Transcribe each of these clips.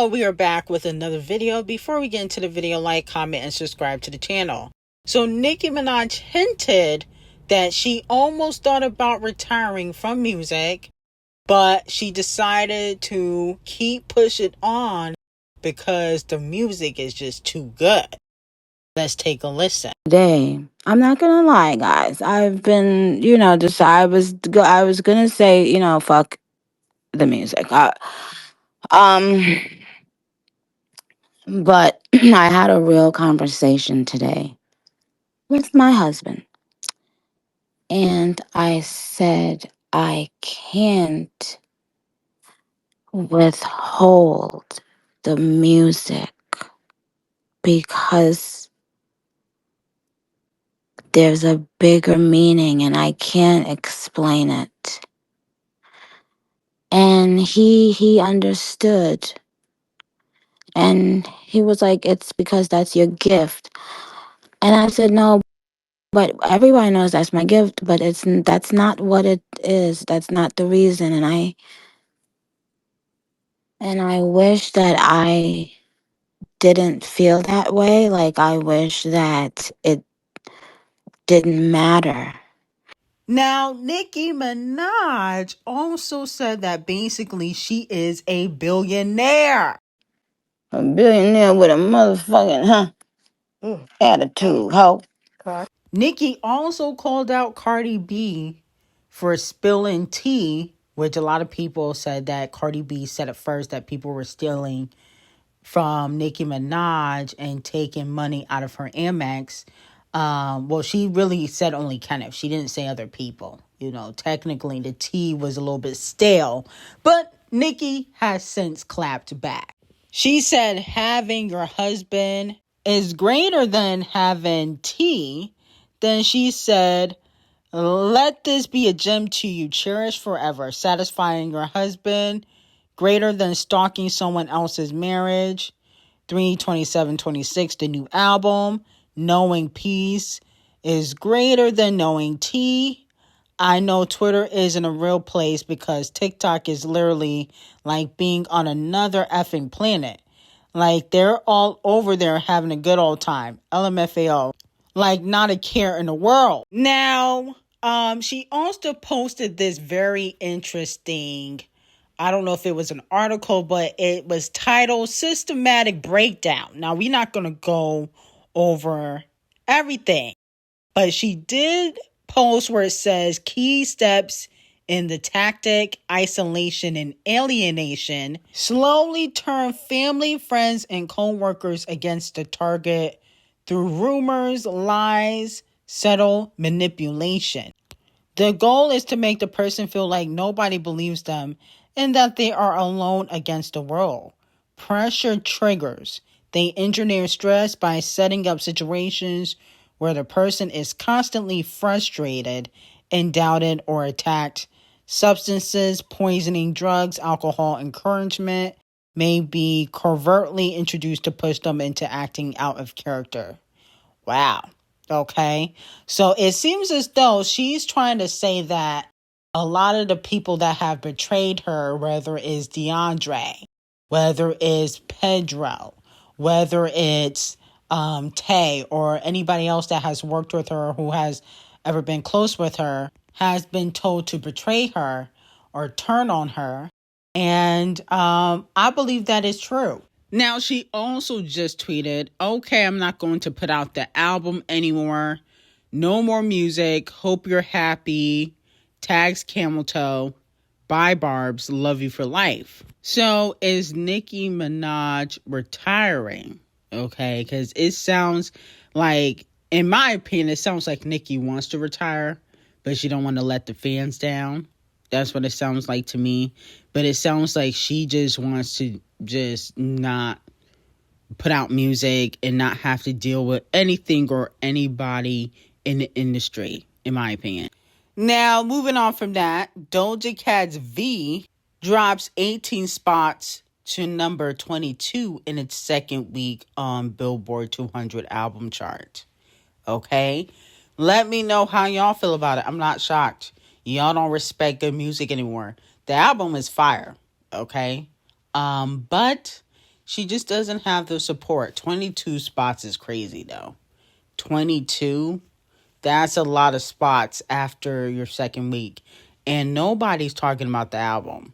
Hello, we are back with another video. Before we get into the video, like, comment, and subscribe to the channel. So Nicki Minaj hinted that she almost thought about retiring from music, but she decided to keep pushing on because the music is just too good. Let's take a listen. Today, I'm not gonna lie, guys. I've been, I was gonna say, fuck the music. But I had a real conversation today with my husband, and I said I can't withhold the music because there's a bigger meaning, and I can't explain it. And he understood. And he was like, it's because that's your gift. And I said, no, but everybody knows that's my gift, but that's not what it is. That's not the reason. And I wish that I didn't feel that way. Like, I wish that it didn't matter. Now, Nicki Minaj also said that basically she is a billionaire. A billionaire with a motherfucking attitude, ho. Nicki also called out Cardi B for spilling tea, which a lot of people said that Cardi B said at first that people were stealing from Nicki Minaj and taking money out of her Amex. Well, she really said only Kenneth. She didn't say other people. Technically the tea was a little bit stale, but Nicki has since clapped back. She said having your husband is greater than having tea. Then she said, let this be a gem to you, cherish forever, satisfying your husband, greater than stalking someone else's marriage. 3/27/26, the new album, knowing peace is greater than knowing tea. I know Twitter isn't a real place because TikTok is literally like being on another effing planet. Like they're all over there having a good old time. LMFAO. Like not a care in the world. Now, she also posted this very interesting, I don't know if it was an article, but it was titled Systematic Breakdown. Now, we're not going to go over everything, but she did post where it says key steps in the tactic, isolation, and alienation slowly turn family, friends, and co-workers against the target through rumors, lies, subtle manipulation. The goal is to make the person feel like nobody believes them and that they are alone against the world. Pressure triggers. They engineer stress by setting up situations where the person is constantly frustrated and doubted or attacked. Substances, poisoning, drugs, alcohol, encouragement may be covertly introduced to push them into acting out of character. Wow. Okay. So it seems as though she's trying to say that a lot of the people that have betrayed her, whether it's DeAndre, whether it's Pedro, whether it's Tay or anybody else that has worked with her or who has ever been close with her, has been told to betray her or turn on her. And I believe that is true. Now, she also just tweeted, okay, I'm not going to put out the album anymore. No more music. Hope you're happy. Tags Camel Toe. Bye, Barbs. Love you for life. So is Nicki Minaj retiring? Okay, because it sounds like, in my opinion, it sounds like Nicki wants to retire, but she don't want to let the fans down. That's what it sounds like to me. But it sounds like she just wants to just not put out music and not have to deal with anything or anybody in the industry, in my opinion. Now, moving on from that, Doja Cat's V drops 18 spots to number 22 in its second week on Billboard 200 album chart. Okay? Let me know how y'all feel about it. I'm not shocked. Y'all don't respect good music anymore. The album is fire. Okay? But She just doesn't have the support. 22 spots is crazy, though. 22? That's a lot of spots after your second week. And nobody's talking about the album.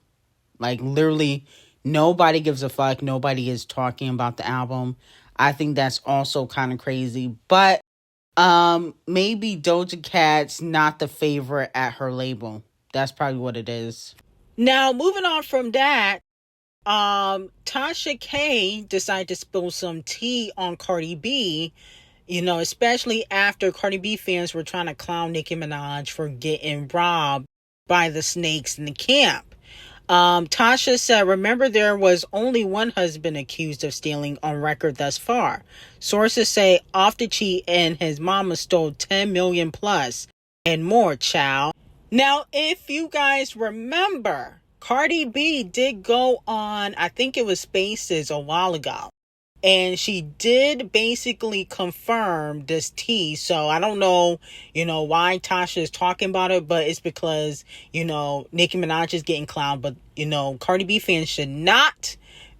Like, literally, nobody gives a fuck. Nobody is talking about the album. I think that's also kind of crazy. But maybe Doja Cat's not the favorite at her label. That's probably what it is. Now, moving on from that, Tasha K decided to spill some tea on Cardi B, especially after Cardi B fans were trying to clown Nicki Minaj for getting robbed by the snakes in the camp. Tasha said, remember, there was only one husband accused of stealing on record thus far. Sources say Doechii and his mama stole 10 million plus and more, child. Now, if you guys remember, Cardi B did go on, I think it was Spaces a while ago. And she did basically confirm this tea. So I don't know, why Tasha is talking about it, but it's because, Nicki Minaj is getting clowned. But, Cardi B fans should not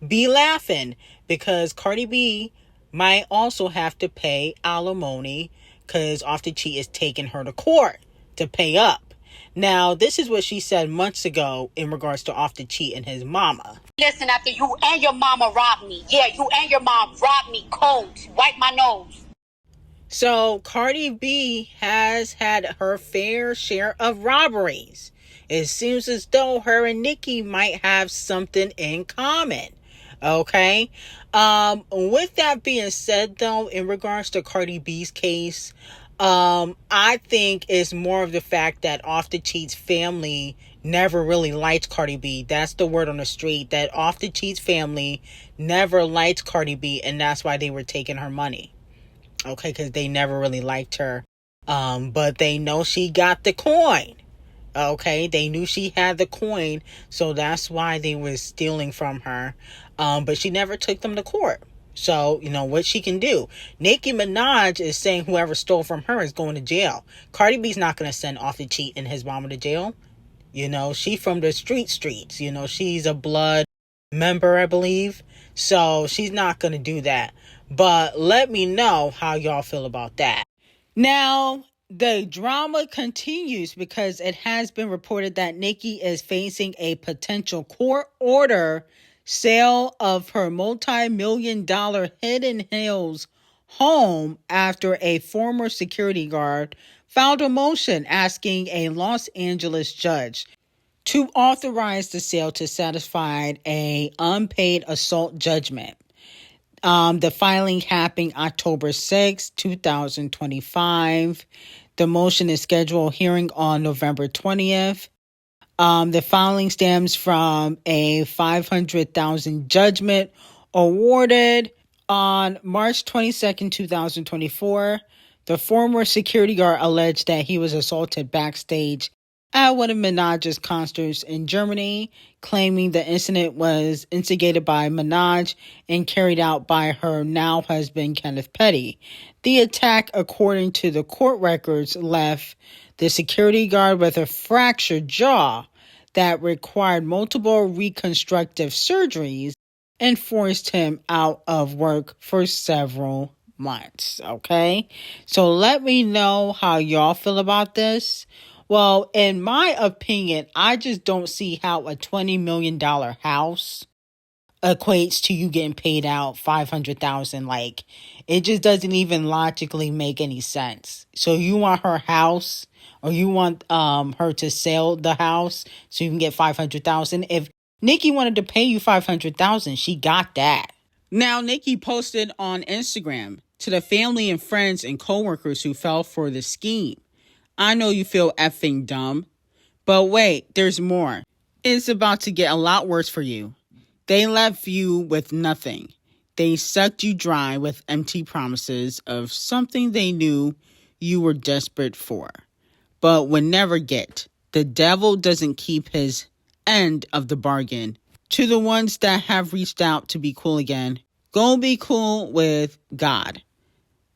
be laughing because Cardi B might also have to pay alimony because Doechii is taking her to court to pay up. Now, this is what she said months ago in regards to Doechii and his mama. Listen, after you and your mama robbed me. Yeah, you and your mom robbed me cold. Wipe my nose. So, Cardi B has had her fair share of robberies. It seems as though her and Nicki might have something in common. Okay? With that being said, though, in regards to Cardi B's case, I think it's more of the fact that Doechii's family never really liked Cardi B. That's the word on the street, that Doechii's family never liked Cardi B, and that's why they were taking her money. Okay, because they never really liked her. But they know she got the coin. Okay, they knew she had the coin, so that's why they were stealing from her. But she never took them to court. So, what she can do. Nicki Minaj is saying whoever stole from her is going to jail. Cardi B's not going to send Doechii and his mama to jail. She from the streets. She's a blood member, I believe. So, she's not going to do that. But let me know how y'all feel about that. Now, the drama continues because it has been reported that Nicki is facing a potential court order sale of her multi-million-dollar Hidden Hills home after a former security guard filed a motion asking a Los Angeles judge to authorize the sale to satisfy an unpaid assault judgment. The filing happened October 6, 2025. The motion is scheduled hearing on November 20th. The filing stems from a $500,000 judgment awarded on March 22nd, 2024. The former security guard alleged that he was assaulted backstage at one of Minaj's concerts in Germany, claiming the incident was instigated by Minaj and carried out by her now husband, Kenneth Petty. The attack, according to the court records, left the security guard with a fractured jaw that required multiple reconstructive surgeries and forced him out of work for several months. Okay? So let me know how y'all feel about this. Well, in my opinion, I just don't see how a $20 million house equates to you getting paid out $500,000. Like, it just doesn't even logically make any sense. So you want her house, or you want her to sell the house so you can get $500,000? If Nicki wanted to pay you $500,000, she got that. Now, Nicki posted on Instagram, to the family and friends and coworkers who fell for the scheme. I know you feel effing dumb, but wait, there's more. It's about to get a lot worse for you. They left you with nothing. They sucked you dry with empty promises of something they knew you were desperate for, but would never get. The devil doesn't keep his end of the bargain. To the ones that have reached out to be cool again, go be cool with God.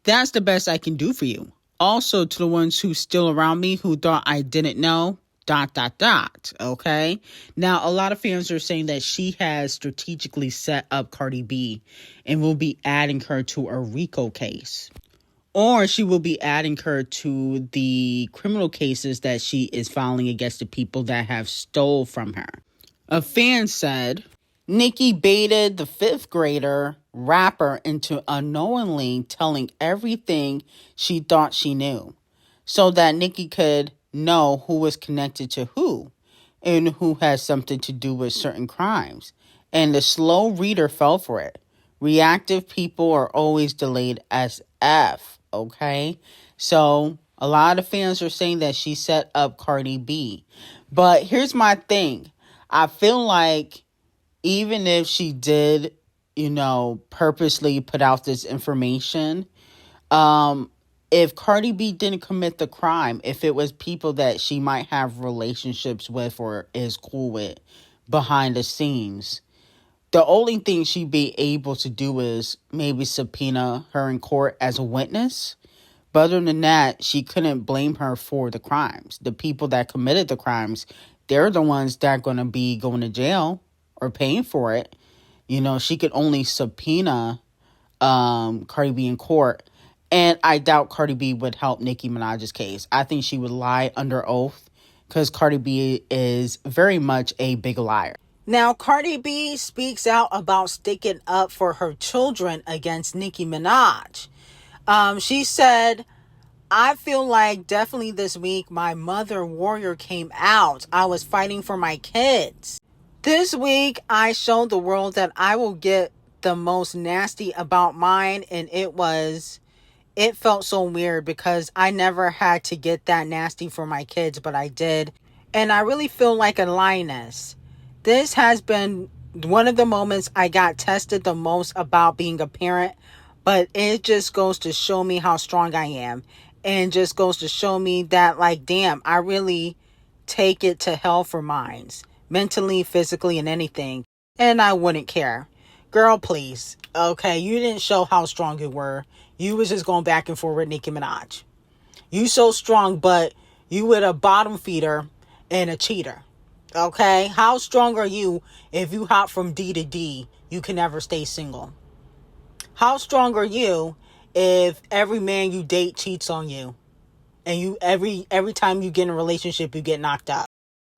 That's the best I can do for you. Also, to the ones who still around me who thought I didn't know, dot dot dot. Okay, now a lot of fans are saying that she has strategically set up Cardi B and will be adding her to a RICO case, or she will be adding her to the criminal cases that she is filing against the people that have stole from her. A fan said Nicki baited the fifth grader rapper into unknowingly telling everything she thought she knew, so that Nicki could know who was connected to who and who has something to do with certain crimes. And the slow reader fell for it. Reactive people are always delayed as F, okay? So a lot of fans are saying that she set up Cardi B. But here's my thing. I feel like even if she did, purposely put out this information, if Cardi B didn't commit the crime, if it was people that she might have relationships with or is cool with behind the scenes, the only thing she'd be able to do is maybe subpoena her in court as a witness. But other than that, she couldn't blame her for the crimes. The people that committed the crimes, they're the ones that are going to be going to jail or paying for it. She could only subpoena Cardi B in court. And I doubt Cardi B would help Nicki Minaj's case. I think she would lie under oath because Cardi B is very much a big liar. Now, Cardi B speaks out about sticking up for her children against Nicki Minaj. She said, I feel like definitely this week my mother warrior came out. I was fighting for my kids. This week, I showed the world that I will get the most nasty about mine, and it felt so weird because I never had to get that nasty for my kids, but I did. And I really feel like a lioness. This has been one of the moments I got tested the most about being a parent, but it just goes to show me how strong I am, and just goes to show me that, like, damn, I really take it to hell for mines. Mentally, physically, and anything. And I wouldn't care. Girl, please. Okay, you didn't show how strong you were. You was just going back and forth with Nicki Minaj. You so strong, but you with a bottom feeder and a cheater. Okay? How strong are you if you hop from D to D, you can never stay single? How strong are you if every man you date cheats on you? And you every time you get in a relationship, you get knocked up?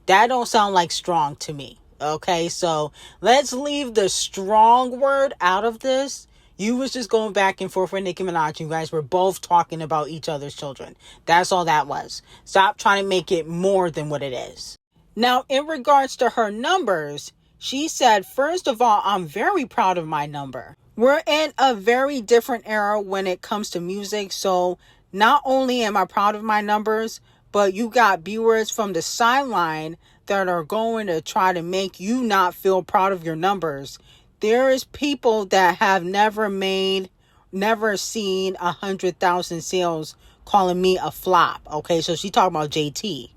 That don't sound like strong to me. Okay, so let's leave the strong word out of this. You was just going back and forth with Nicki Minaj. You guys were both talking about each other's children. That's all that was. Stop trying to make it more than what it is. Now, in regards to her numbers, she said, first of all, I'm very proud of my number. We're in a very different era when it comes to music. So not only am I proud of my numbers, but you got viewers from the sideline that are going to try to make you not feel proud of your numbers. There is people that have never seen 100,000 sales calling me a flop. Okay, so she talking about JT.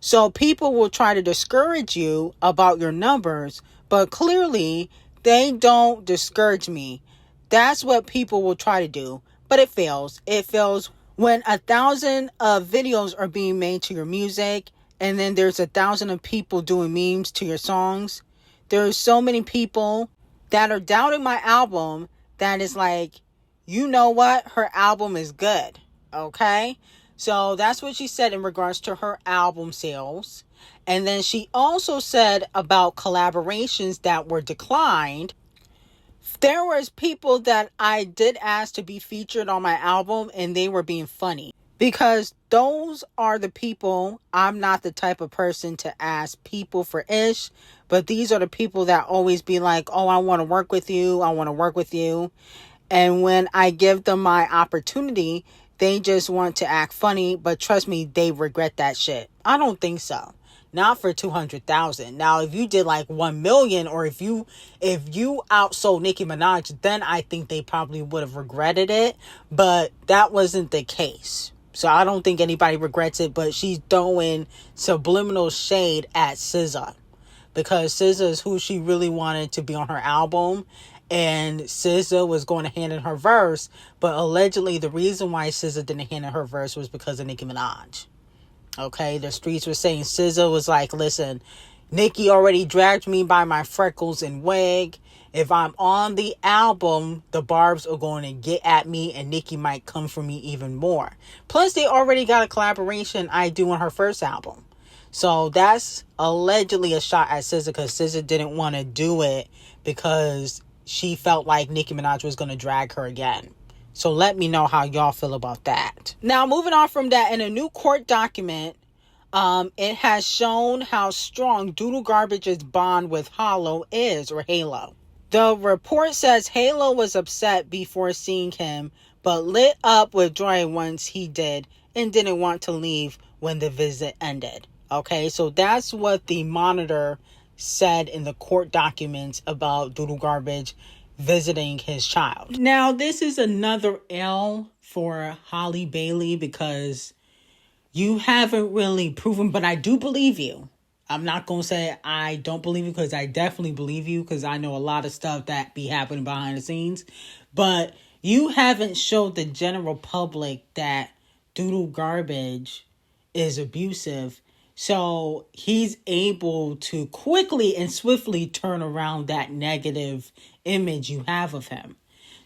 So people will try to discourage you about your numbers, but clearly they don't discourage me. That's what people will try to do, but it fails. It fails when 1,000 videos are being made to your music, and then there's 1,000 of people doing memes to your songs. There's so many people that are doubting my album that is like, you know what? Her album is good. Okay? So that's what she said in regards to her album sales. And then she also said about collaborations that were declined. There was people that I did ask to be featured on my album, and they were being funny. Because those are the people, I'm not the type of person to ask people for ish. But these are the people that always be like, oh, I want to work with you. I want to work with you. And when I give them my opportunity, they just want to act funny. But trust me, they regret that shit. I don't think so. Not for 200,000. Now, if you did like 1 million, or if you outsold Nicki Minaj, then I think they probably would have regretted it. But that wasn't the case. So I don't think anybody regrets it. But she's throwing subliminal shade at SZA, because SZA is who she really wanted to be on her album. And SZA was going to hand in her verse. But allegedly, the reason why SZA didn't hand in her verse was because of Nicki Minaj. Okay, the streets were saying SZA was like, listen, Nicki already dragged me by my freckles and wig. If I'm on the album, the Barbs are going to get at me and Nicki might come for me even more. Plus, they already got a collaboration I do on her first album. So that's allegedly a shot at SZA because SZA didn't want to do it because she felt like Nicki Minaj was going to drag her again. So let me know how y'all feel about that. Now, moving on from that, in a new court document, it has shown how strong Doodle Garbage's bond with Halo is, or Halo. The report says Halo was upset before seeing him, but lit up with joy once he did and didn't want to leave when the visit ended. Okay, so that's what the Monitor said in the court documents about Doodle Garbage visiting his child. Now, this is another L for Holly Bailey because you haven't really proven, but I do believe you. I'm not going to say I don't believe you because I definitely believe you because I know a lot of stuff that be happening behind the scenes. But you haven't showed the general public that Doodle Garbage is abusive. So he's able to quickly and swiftly turn around that negative image you have of him.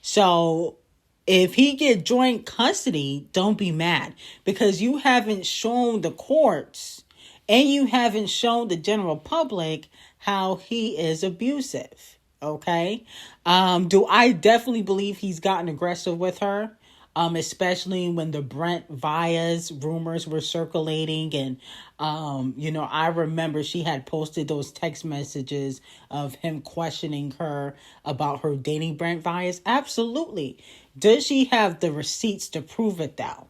So if he get joint custody, don't be mad because you haven't shown the courts and you haven't shown the general public how he is abusive. Okay. Do I definitely believe he's gotten aggressive with her? Especially when the Brent Vias rumors were circulating. And, I remember she had posted those text messages of him questioning her about her dating Brent Vias. Absolutely. Does she have the receipts to prove it though?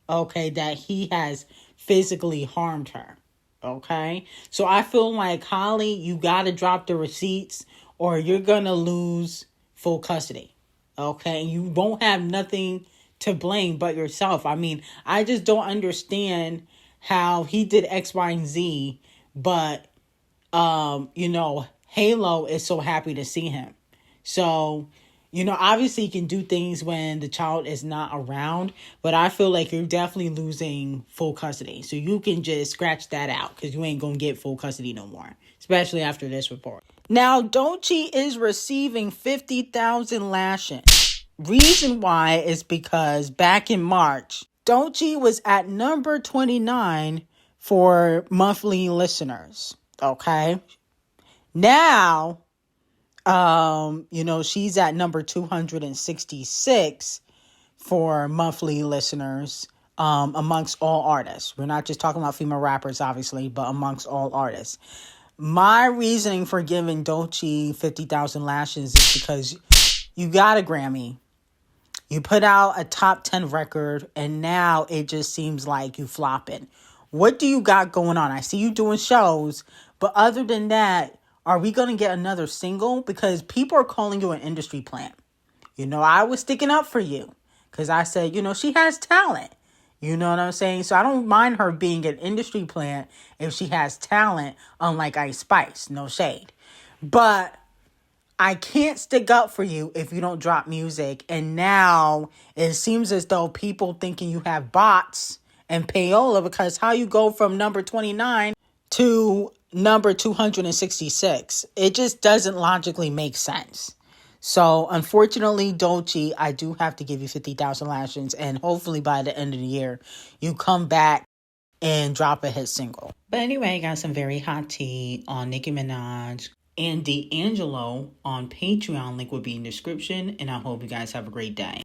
Okay, that he has physically harmed her. Okay, so I feel like Holly, you got to drop the receipts or you're going to lose full custody. Okay, you won't have nothing to blame but yourself. I mean, I just don't understand how he did X, Y, and Z, but Halo is so happy to see him. So, obviously you can do things when the child is not around, but I feel like you're definitely losing full custody. So you can just scratch that out because you ain't going to get full custody no more, especially after this report. Now, Doechii is receiving 50,000 lashes. Reason why is because back in March, Doechii was at number 29 for monthly listeners. Okay. Now, she's at number 266 for monthly listeners, amongst all artists. We're not just talking about female rappers, obviously, but amongst all artists. My reasoning for giving Doechii 50,000 lashes is because you got a Grammy. You put out a top 10 record, and now it just seems like you flopping. What do you got going on? I see you doing shows, but other than that, are we going to get another single? Because people are calling you an industry plant. I was sticking up for you because I said, she has talent. You know what I'm saying? So I don't mind her being an industry plant if she has talent, unlike Ice Spice. No shade. But I can't stick up for you if you don't drop music. And now it seems as though people thinking you have bots and payola because how you go from number 29 to number 266. It just doesn't logically make sense. So unfortunately, Doechii, I do have to give you 50,000 lashes. And hopefully by the end of the year, you come back and drop a hit single. But anyway, I got some very hot tea on Nicki Minaj and D'Angelo on Patreon. Link will be in the description. And I hope you guys have a great day.